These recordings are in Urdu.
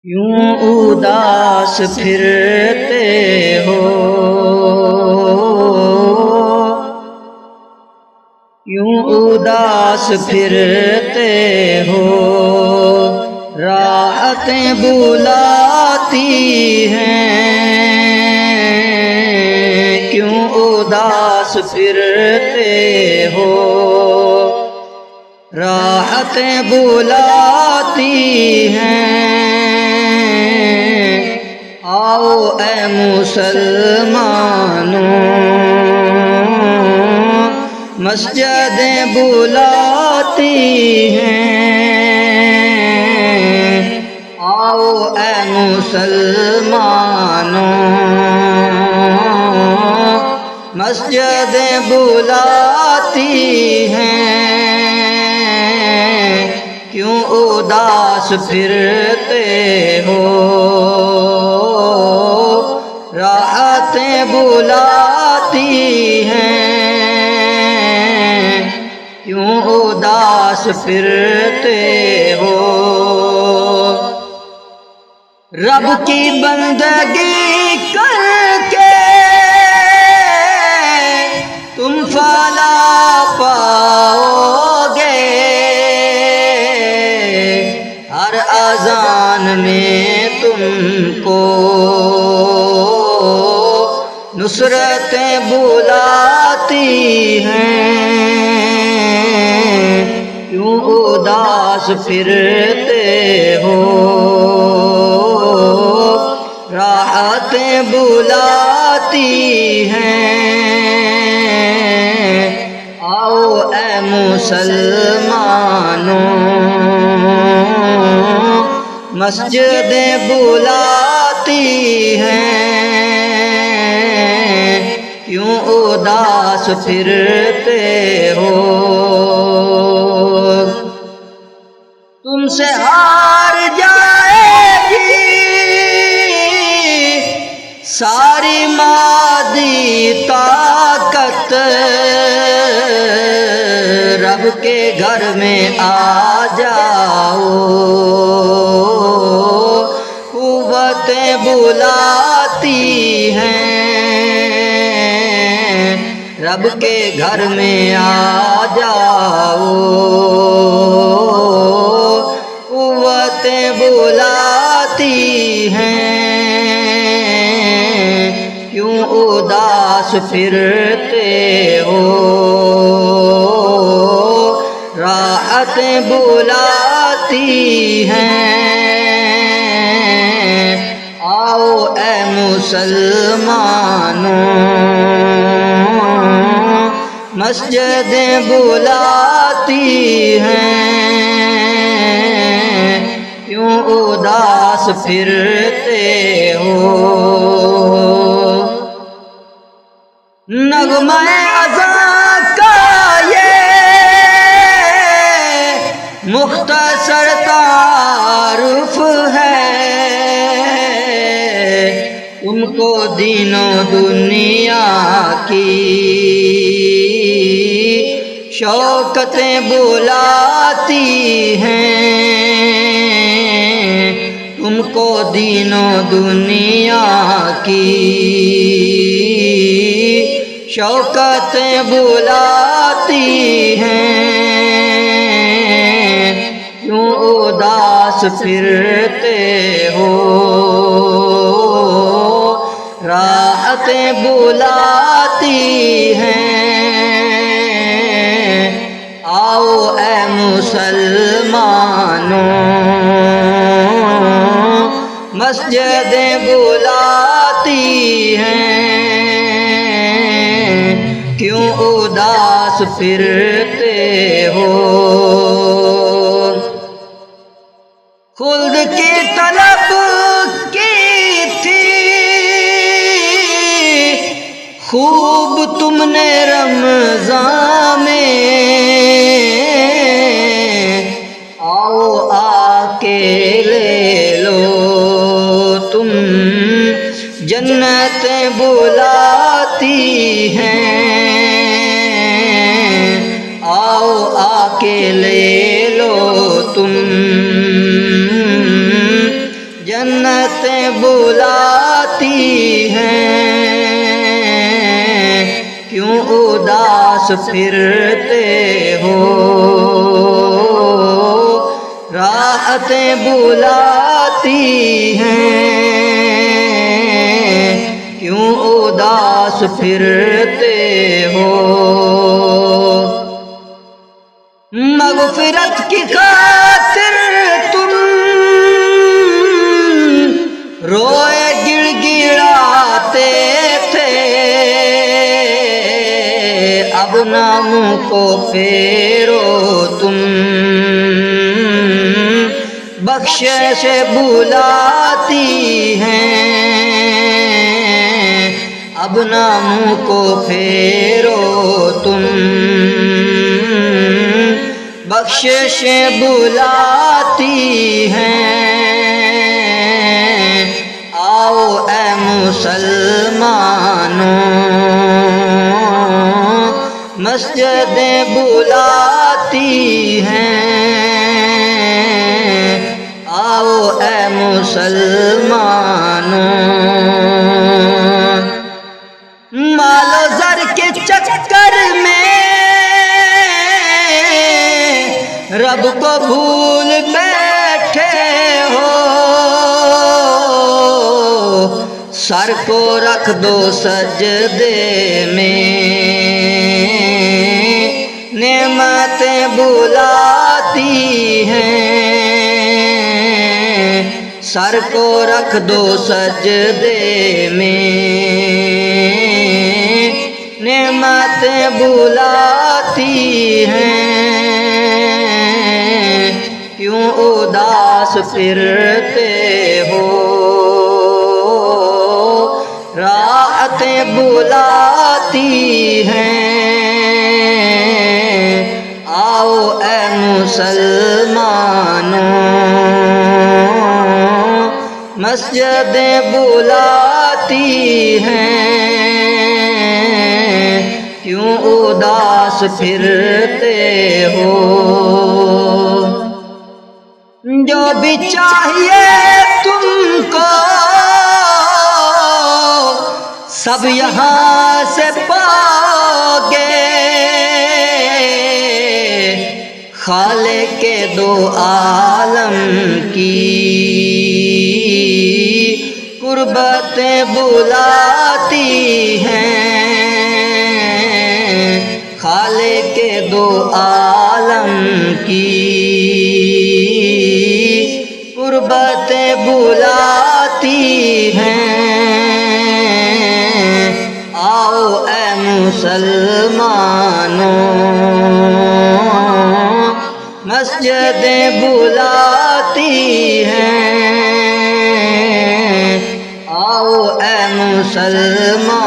یوں اداس پھرتے ہو، یوں اداس پھرتے ہو، راحتیں بلاتی ہیں، کیوں اداس پھرتے ہو، راحتیں بلاتی ہیں، آؤ اے مسلمانوں، مسجدیں بلاتی ہیں، آؤ اے مسلمانوں، مسجدیں بلاتی ہیں، کیوں اداس پھرتے ہو، راحتیں بلاتی ہیں، کیوں اداس پھرتے ہو، رب کی بندگی کر کے تم فلاح پاؤ گے، ہر اذان میں تم کو نصرتیں بلاتی ہیں، کیوں اداس پھرتے ہو، راحتیں بلاتی ہیں، آؤ اے مسلمانوں، مسجدیں بلاتی ہیں، کیوں اداس پھرتے ہو، تم سے ہار جائے گی ساری مادی طاقت، رب کے گھر میں آ جاؤ، قوتیں بلاتی ہیں، رب کے گھر میں آ جاؤ، قوتیں بلاتی ہیں، کیوں اداس پھرتے ہو، راحتیں بلاتی ہیں، آؤ اے مسلمانوں، مسجدیں بلاتی ہیں، کیوں اداس پھرتے ہو، نغمہ اذان کا یہ مختصر تعارف ہے، ان کو دین و دنیا کی شوقتیں بلاتی ہیں، تم کو دین و دنیا کی شوقتیں بلاتی ہیں، کیوں اداس پھرتے ہو، راحتیں بلاتی ہیں، آؤ اے مسلمانوں، مسجدیں بلاتی ہیں، کیوں اداس پھرتے ہو، خلد کی طلب کی تھی خوب تم نے رمضان میں، آؤ آ کے لے لو تم، جنتیں بلاتی ہیں، آؤ آ کے لے لو تم، نعمتیں بلاتی ہیں، کیوں اداس پھرتے ہو؟ راحتیں بلاتی ہیں، کیوں اداس پھرتے ہو؟ مغفرت کی خاطر تم روئے گڑ گڑاتے تھے، اب ناموں کو پھیرو تم بخشش بلاتی ہیں، اب ناموں کو پھیرو تم بخشش بلاتی ہیں۔ آؤ اے مسلمانوں، مسجدیں بلاتی ہیں، آؤ اے مسلمانوں، مال و زر کے چکر میں رب کو بھول بیٹھے ہو، سر کو رکھ دو سجدے میں، نعمتیں بلاتی ہیں، سر کو رکھ دو سجدے میں، نعمتیں بلاتی ہیں، کیوں اداس پھرتے ہو؟ راحتیں بلاتی ہیں، آؤ اے مسلمانوں، مسجدیں بلاتی ہیں، کیوں اداس پھرتے ہو؟ جو بھی چاہیے تم کو سب یہاں سے پاؤ گے، خالق کے دو عالم کی قربتیں بلاتی ہیں، خالق کے دو عالم کی قربتیں بلاتی ہیں، آؤ اے مسلمانوں، مسجدیں بلاتی ہیں، آؤ اے مسلمانوں،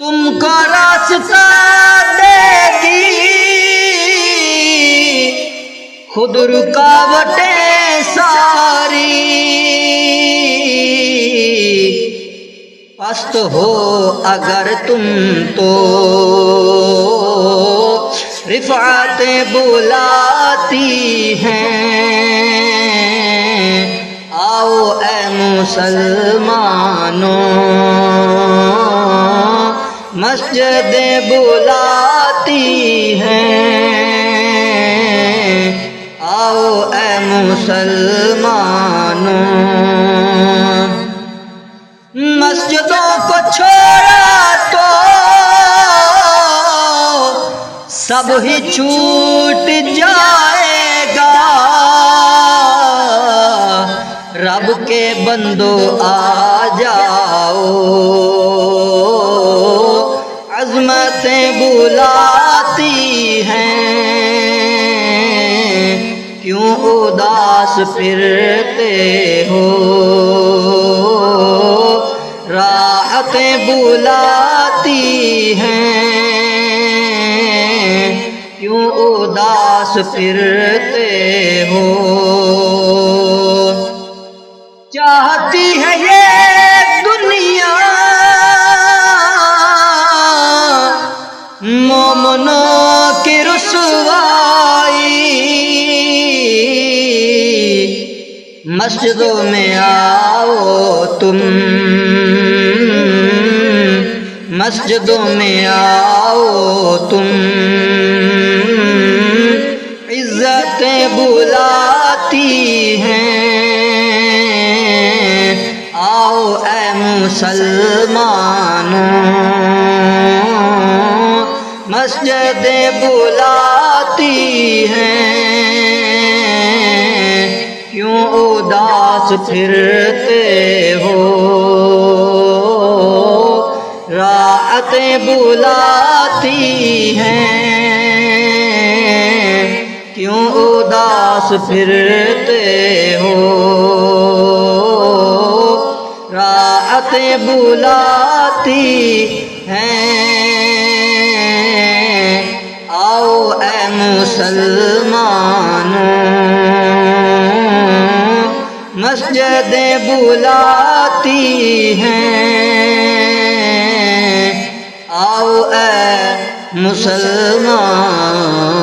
تم کو راستہ دے گی خود رکاوٹیں ساری، پست ہو اگر تم تو رفعتیں بلاتی ہیں، آؤ اے مسلمانوں، مسجدیں بلاتی ہیں، آؤ اے مسلمانوں، مسجدوں کو چھوڑا تو سب ہی چھوٹ جائے گا، رب کے بندو آ جاؤ، عظمتیں بلاتی ہیں، کیوں اداس پھرتے ہو؟ راحتیں بلاتی ہیں، کیوں اداس پھرتے ہو؟ چاہتی ہے یہ دنیا مومنوں کی رسوائی، مسجدوں میں آؤ تم، مسجدوں میں آؤ تم، عزتیں بلاتی ہیں، آؤ اے مسلمانوں، مسجدیں بلاتی ہیں، کیوں اداس پھرتے ہو، راحتیں بلاتی ہیں، کیوں اداس پھرتے ہو، راحتیں بلاتی ہیں، آؤ اے مسلمانوں، مسجدیں بلاتی ہیں، آؤ اے مسلمان